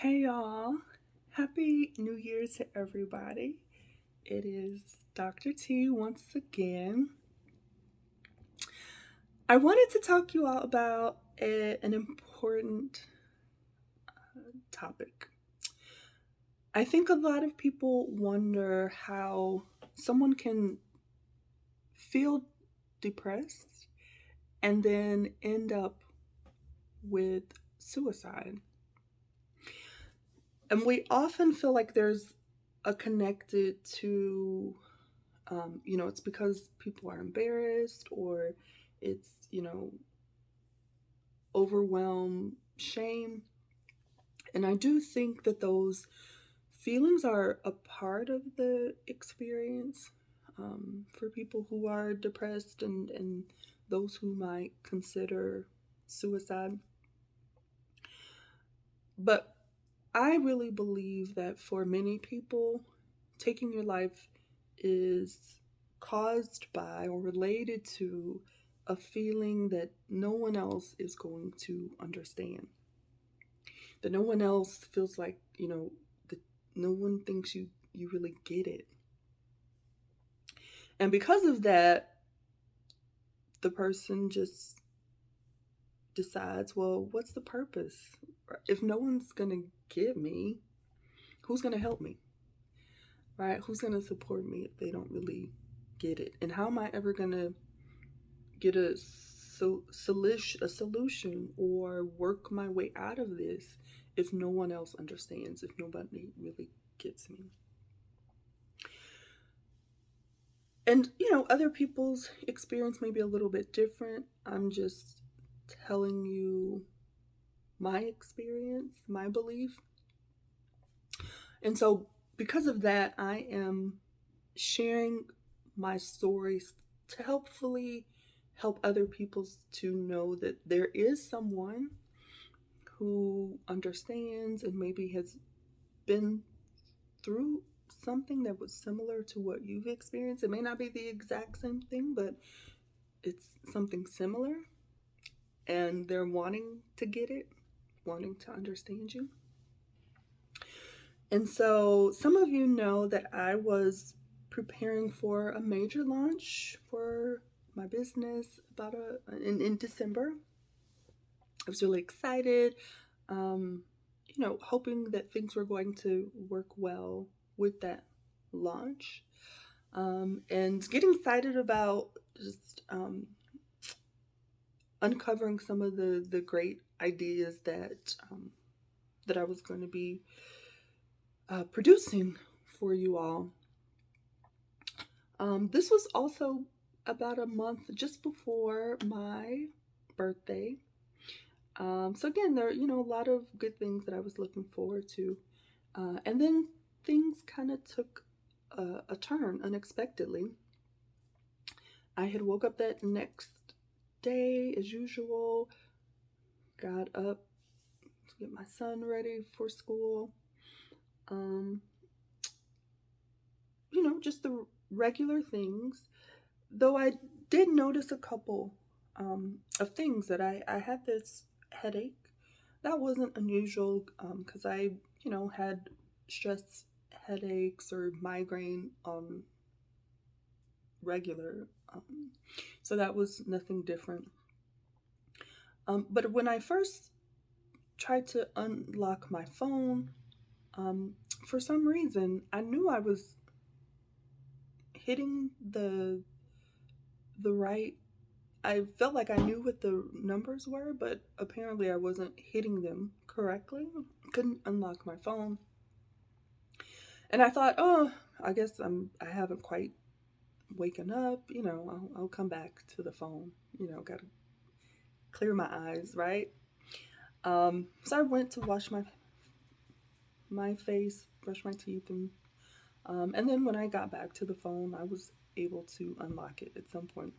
Hey y'all, happy New Year to everybody. It is Dr. T once again. I wanted to talk to you all about an important topic. I think a lot of people wonder how someone can feel depressed and then end up with suicide. And we often feel like there's a connected to it's because people are embarrassed or it's, overwhelm, shame. And I do think that those feelings are a part of the experience for people who are depressed and those who might consider suicide. But I really believe that for many people, taking your life is caused by or related to a feeling that no one else is going to understand. That no one else feels like, that no one thinks you really get it. And because of that, the person just decides, well, what's the purpose? If no one's going to get me, who's going to help me? Right? Who's going to support me if they don't really get it? And how am I ever going to get a solution or work my way out of this if no one else understands, if nobody really gets me? And, other people's experience may be a little bit different. I'm just telling you my experience, my belief. And so, because of that, I am sharing my stories to hopefully help other people to know that there is someone who understands and maybe has been through something that was similar to what you've experienced. It may not be the exact same thing, but it's something similar, and they're wanting to get it, wanting to understand you. And so some of you know that I was preparing for a major launch for my business in December. I was really excited, um, hoping that things were going to work well with that launch, and getting excited about just uncovering some of the great ideas that I was going to be producing for you all. This was also about a month just before my birthday. So again, there are, a lot of good things that I was looking forward to. And then things kind of took a turn unexpectedly. I had woke up that next day as usual, got up to get my son ready for school. Um, just the regular things. Though I did notice a couple of things that I had this headache. That wasn't unusual because I, had stress headaches or migraine regular. So that was nothing different. But when I first tried to unlock my phone, um, for some reason, I knew I was hitting the right. I felt like I knew what the numbers were, but apparently I wasn't hitting them correctly. Couldn't unlock my phone. And I thought, oh, I guess I haven't quite waken up. I'll come back to the phone. Got to clear my eyes, right? So I went to wash my face, brush my teeth, and then when I got back to the phone, I was able to unlock it at some point.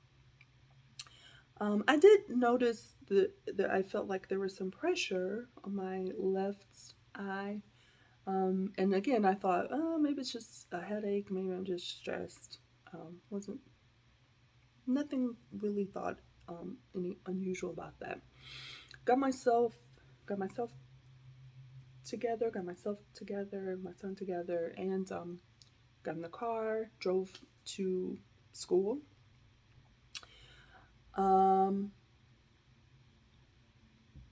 I did notice that I felt like there was some pressure on my left eye. And again, I thought, oh, maybe it's just a headache. Maybe I'm just stressed. Wasn't nothing really thought any unusual about that. Got myself together, got myself together, my son together, and got in the car, drove to school.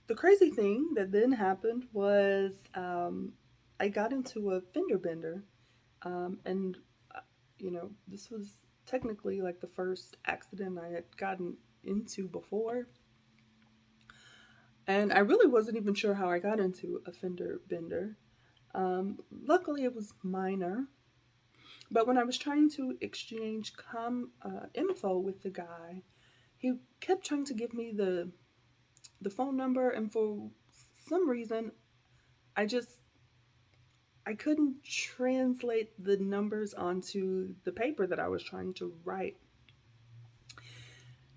The crazy thing that then happened was I got into a fender bender, and this was technically like the first accident I had gotten into before. And I really wasn't even sure how I got into a fender bender. Luckily, it was minor. But when I was trying to exchange info with the guy, he kept trying to give me the phone number, and for some reason, I just I couldn't translate the numbers onto the paper that I was trying to write.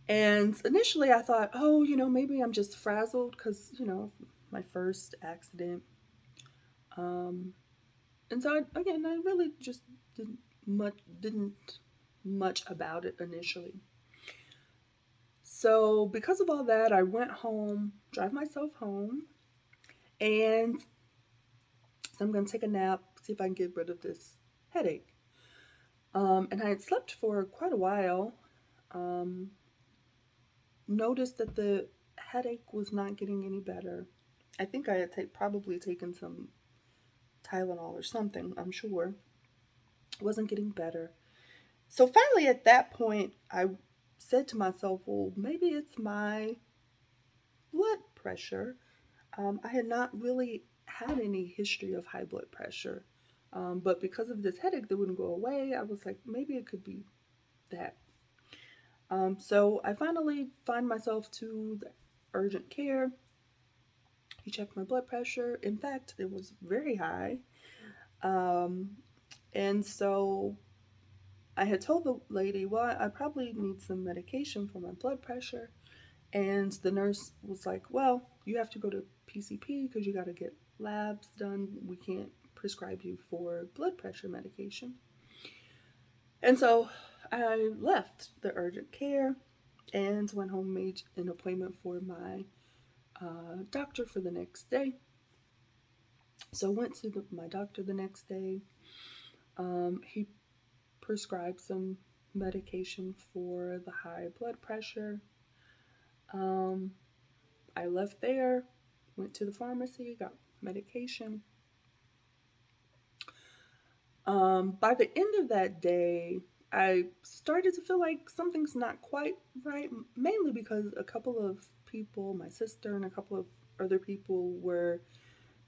And initially, I thought, oh, maybe I'm just frazzled because my first accident. Um, and so again, I really just didn't much about it initially. So because of all that, I went home, drive myself home, and so I'm gonna take a nap, see if I can get rid of this headache. And I had slept for quite a while. Um, Noticed that the headache was not getting any better. I think I had probably taken some Tylenol or something, I'm sure. It wasn't getting better. So finally, at that point, I said to myself, well, maybe it's my blood pressure. I had not really had any history of high blood pressure. But because of this headache that wouldn't go away, I was like, maybe it could be that. So I finally find myself to the urgent care. He checked my blood pressure. In fact, it was very high. Um, and so I had told the lady, well, I probably need some medication for my blood pressure. And the nurse was like, well, you have to go to PCP because you got to get labs done. We can't prescribe you for blood pressure medication. And so I left the urgent care and went home, made an appointment for my doctor for the next day. So I went to my doctor the next day. He prescribed some medication for the high blood pressure. I left there, went to the pharmacy, got medication. By the end of that day, I started to feel like something's not quite right, mainly because a couple of people, my sister and a couple of other people,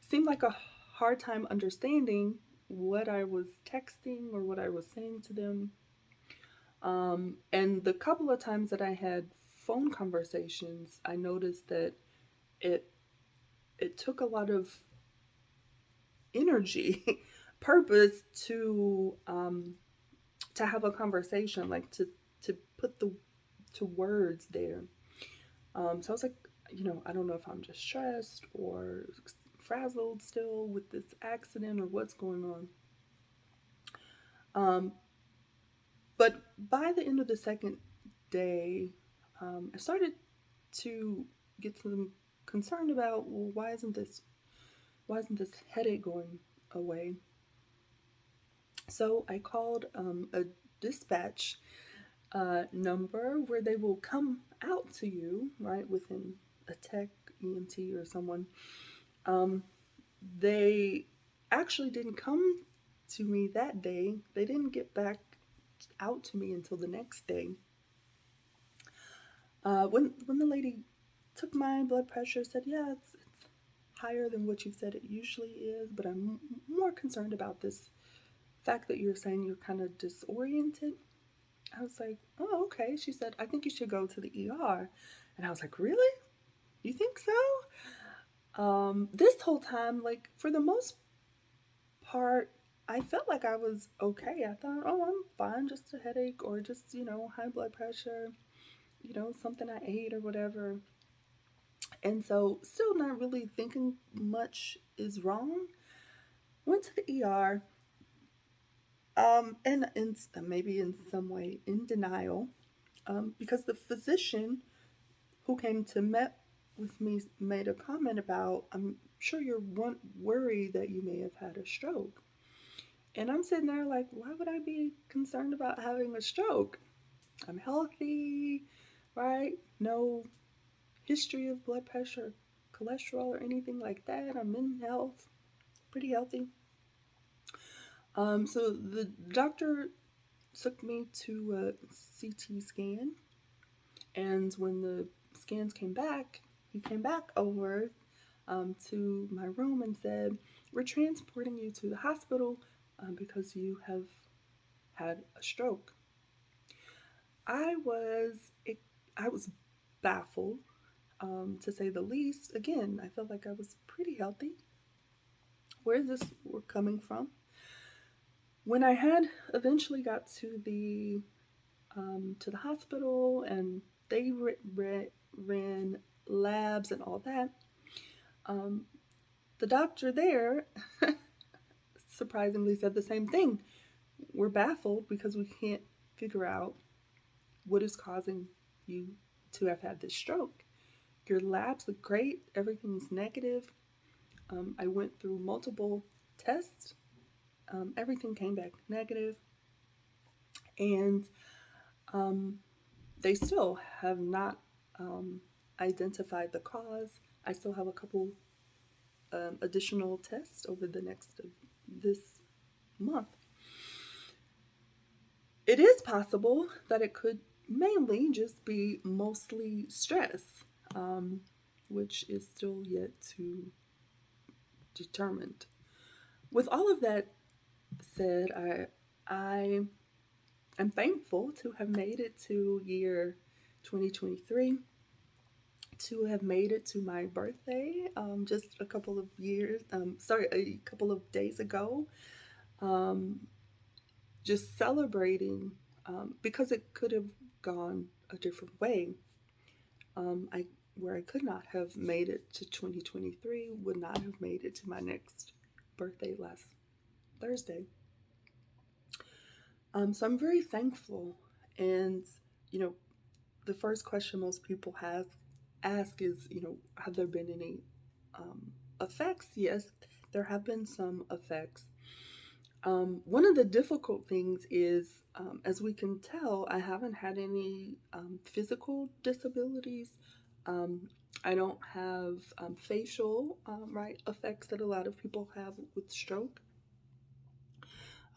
seemed like a hard time understanding what I was texting or what I was saying to them. And the couple of times that I had phone conversations, I noticed that it it took a lot of energy, purpose to have a conversation, like to put the to words there. So I was like, I don't know if I'm just stressed or frazzled still with this accident or what's going on. Um, but by the end of the second day, I started to get some concerned about, well, why isn't this headache going away? So I called a dispatch number where they will come out to you, right, within a tech, EMT, or someone. They actually didn't come to me that day. They didn't get back out to me until the next day. When the lady took my blood pressure, said, yeah, it's higher than what you said it usually is, but I'm more concerned about this fact that you're saying you're kind of disoriented. I was like, oh, okay. She said, I think you should go to the ER. And I was like, really? You think so? This whole time, like, for the most part, I felt like I was okay. I thought, oh, I'm fine, just a headache or just, high blood pressure, something I ate or whatever. And so, still not really thinking much is wrong. Went to the ER, and maybe in some way, in denial, because the physician who came to met me, with me made a comment about, I'm sure you're worried that you may have had a stroke. And I'm sitting there like, why would I be concerned about having a stroke? I'm healthy, right? No history of blood pressure, cholesterol, or anything like that. I'm in health, pretty healthy. So the doctor took me to a CT scan, and when the scans came back, he came back over to my room and said, "We're transporting you to the hospital because you have had a stroke." I was I was baffled, to say the least. Again, I felt like I was pretty healthy. Where is this coming from? When I had eventually got to the hospital and they ran labs and all that, um, the doctor there surprisingly said the same thing. We're baffled because we can't figure out what is causing you to have had this stroke. Your labs look great, everything's negative. I went through multiple tests, everything came back negative, and um, they still have not identified the cause. I still have a couple additional tests over the next this month. It is possible that it could mainly just be mostly stress, which is still yet to determined. With all of that said, I am thankful to have made it to year 2023, to have made it to my birthday just a couple of a couple of days ago. Um, just celebrating because it could have gone a different way. I where I could not have made it to 2023 would not have made it to my next birthday last Thursday. So I'm very thankful, and you know, the first question most people have ask is, have there been any effects? Yes, there have been some effects. One of the difficult things is, as we can tell, I haven't had any physical disabilities. Um, I don't have facial right effects that a lot of people have with stroke,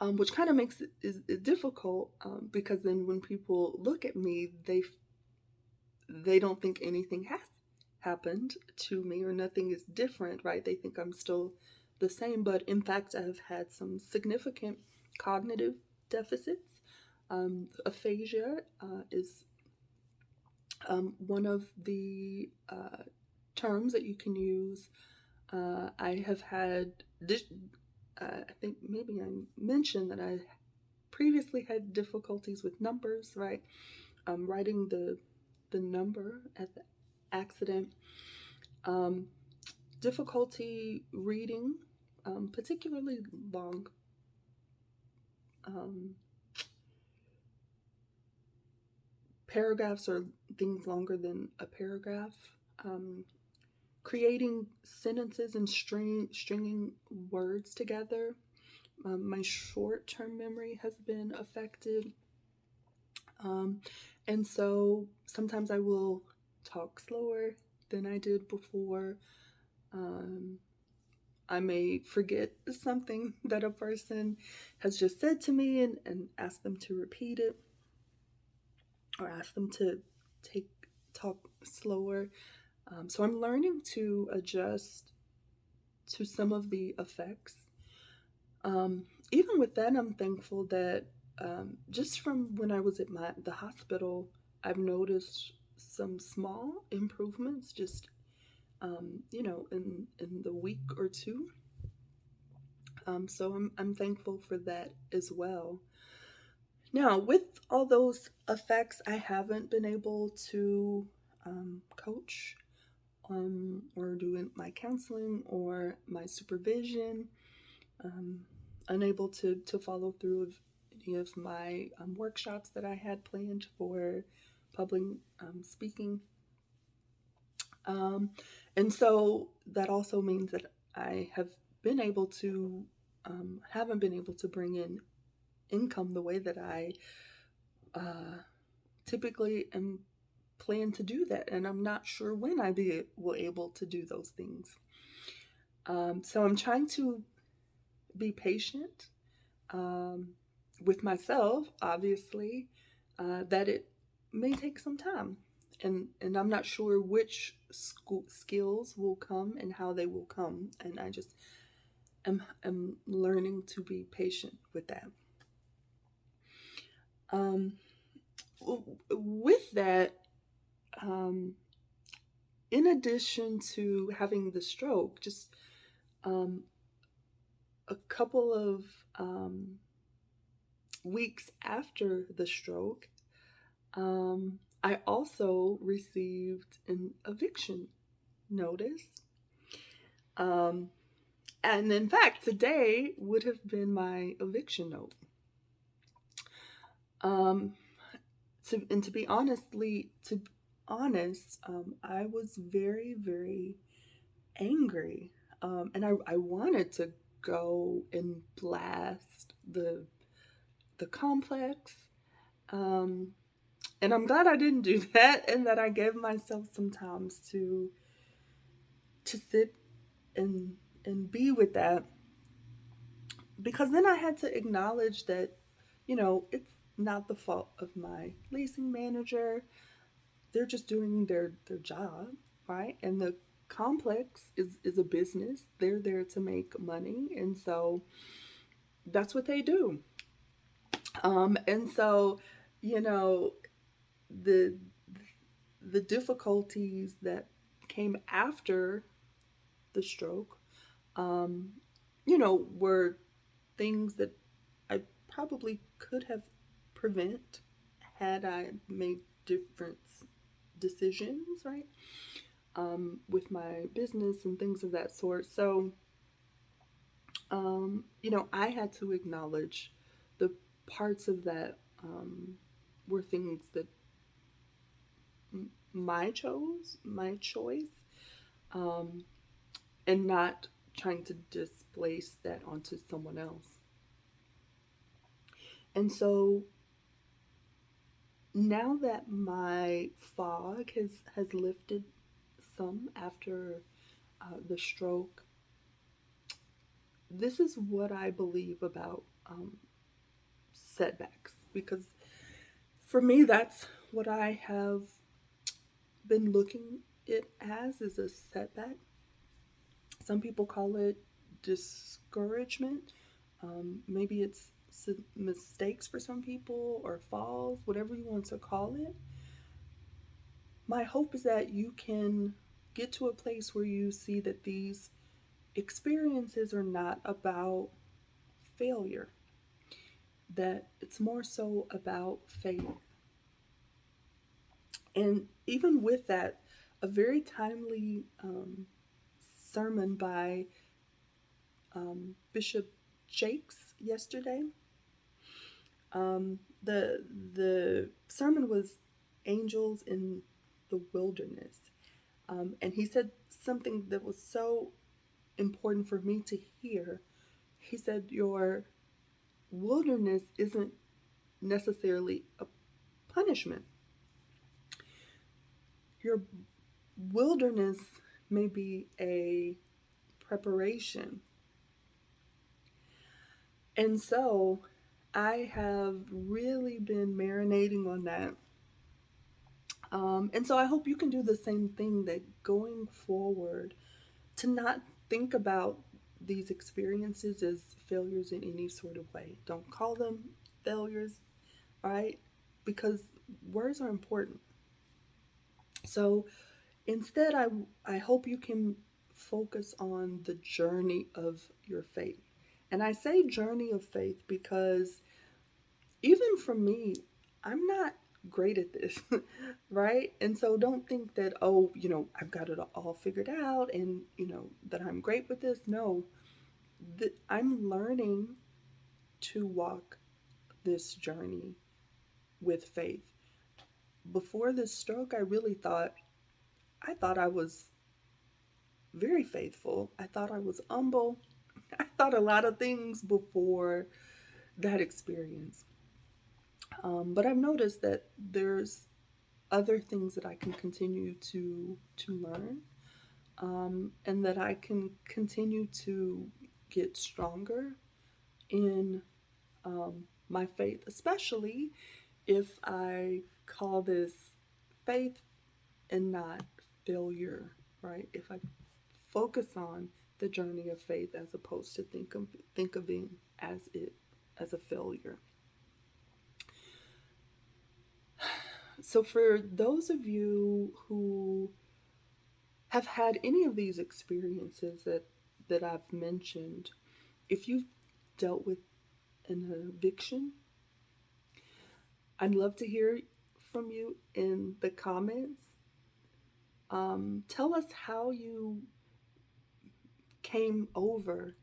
which kind of makes it difficult because then when people look at me, they don't think anything has happened to me or nothing is different, right? They think I'm still the same, but in fact, I've had some significant cognitive deficits. Aphasia is one of the terms that you can use. I have had, I think maybe I mentioned that I previously had difficulties with numbers, right? Writing the number at the accident, um, difficulty reading, particularly long um, paragraphs or things longer than a paragraph, um, creating sentences and stringing words together. My short term memory has been affected. Um, and so sometimes I will talk slower than I did before. Um, I may forget something that a person has just said to me and ask them to repeat it or ask them to talk slower. So I'm learning to adjust to some of the effects. Even with that, I'm thankful that just from when I was at the hospital, I've noticed some small improvements just in the week or two. So I'm thankful for that as well. Now, with all those effects, I haven't been able to coach or do my counseling or my supervision. Um, Unable to follow through with any of my workshops that I had planned for public speaking. Um, and so that also means that I have been able to, haven't been able to bring in income the way that I uh, typically am plan to do that. And I'm not sure when will able to do those things. So I'm trying to be patient um, with myself, obviously, that it may take some time. And I'm not sure which skills will come and how they will come. And I just am learning to be patient with that. Um, with that, um, in addition to having the stroke, just um, a couple of um, weeks after the stroke, I also received an eviction notice. Um, and in fact, today would have been my eviction note. Um, to be honest, I was very, very angry. And I wanted to go and blast the complex. Um, and I'm glad I didn't do that, and that I gave myself some time to sit and be with that, because then I had to acknowledge that, it's not the fault of my leasing manager. They're just doing their job, right? And the complex is a business. They're there to make money, and so that's what they do. And so, you know, the the difficulties that came after the stroke, um, were things that I probably could have prevent had I made different decisions, right? With my business and things of that sort. So, I had to acknowledge the parts of that were things that my choice, um, and not trying to displace that onto someone else. And so now that my fog has lifted some after the stroke, this is what I believe about setbacks, because for me, that's what I have been looking it as, is a setback. Some people call it discouragement. Maybe it's mistakes for some people, or falls, whatever you want to call it. My hope is that you can get to a place where you see that these experiences are not about failure, that it's more so about faith. And even with that, a very timely sermon by Bishop Jakes yesterday. The sermon was "Angels in the Wilderness," and he said something that was so important for me to hear. He said, "Your wilderness isn't necessarily a punishment. Your wilderness may be a preparation." And so I have really been marinating on that. And so I hope you can do the same thing, that going forward, to not think about these experiences as failures in any sort of way. Don't call them failures, right? Because words are important. So instead, I hope you can focus on the journey of your faith. And I say journey of faith because even for me, I'm not great at this, right? And so don't think that, oh, I've got it all figured out, and, that I'm great with this. No, I'm learning to walk this journey with faith. Before this stroke, I really thought I thought I was very faithful. I thought I was humble. I thought a lot of things before that experience. But I've noticed that there's other things that I can continue to learn, and that I can continue to get stronger in my faith, especially if I call this faith and not failure, right? If I focus on the journey of faith as opposed to think of it as a failure. So for those of you who have had any of these experiences that I've mentioned, if you've dealt with an eviction, I'd love to hear from you in the comments. Tell us how you came over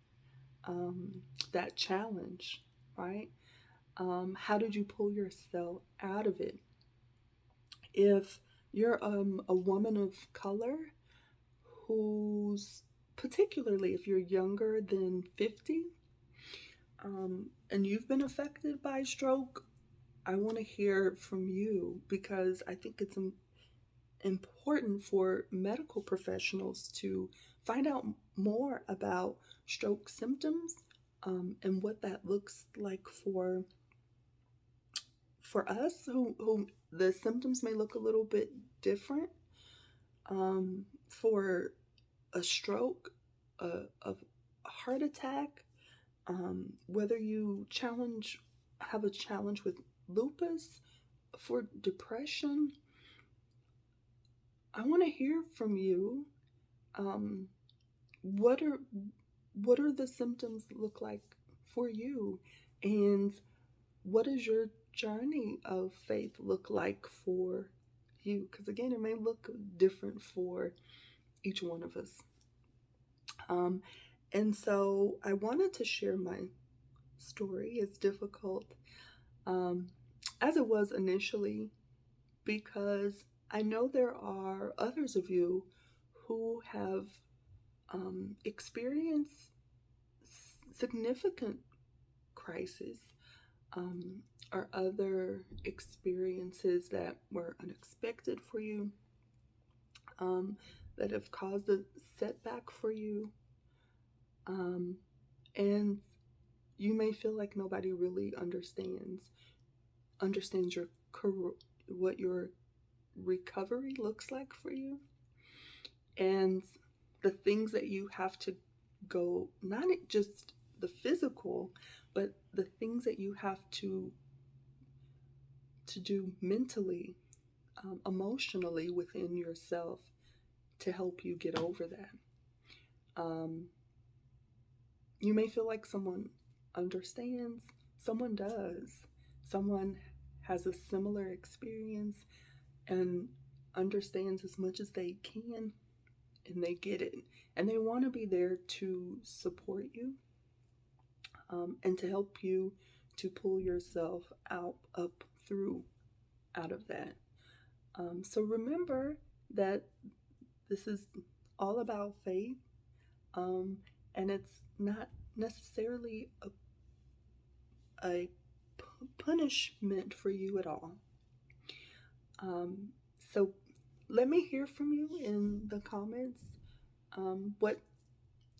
that challenge, right? How did you pull yourself out of it? If you're a woman of color who's, particularly if you're younger than 50, and you've been affected by stroke, I want to hear from you, because I think it's important for medical professionals to find out more about stroke symptoms, and what that looks like for us who the symptoms may look a little bit different. For a stroke, a heart attack, whether you have a challenge with lupus, for depression, I want to hear from you. Um, what are the symptoms look like for you, and what does your journey of faith look like for you? Because again, it may look different for each one of us. And so I wanted to share my story, as difficult as it was initially, because I know there are others of you who have experienced significant crises, or other experiences that were unexpected for you, that have caused a setback for you, and you may feel like nobody really understands your what your recovery looks like for you, and the things that you have to go, not just the physical, but the things that you have to do mentally, emotionally within yourself to help you get over that. You may feel like someone understands, someone does, someone has a similar experience and understands as much as they can, and they get it, and they want to be there to support you, and to help you to pull yourself out of that. So remember that this is all about faith, and it's not necessarily a punishment for you at all. So let me hear from you in the comments, what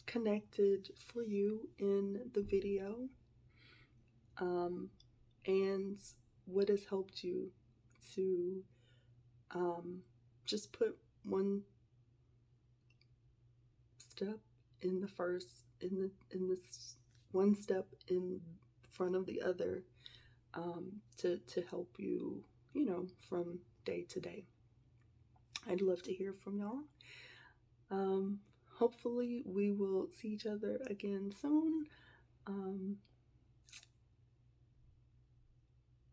connected for you in the video, and what has helped you to just put one step in the first in this one step in front of the other, to help you, from day to day. I'd love to hear from y'all. Hopefully we will see each other again soon,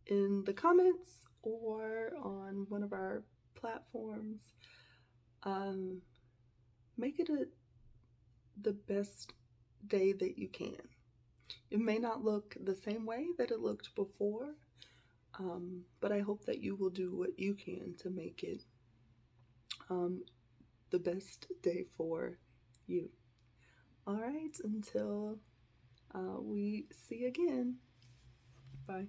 in the comments or on one of our platforms. Make it the best day that you can. It may not look the same way that it looked before, but I hope that you will do what you can to make it the best day for you. All right, until we see again. Bye.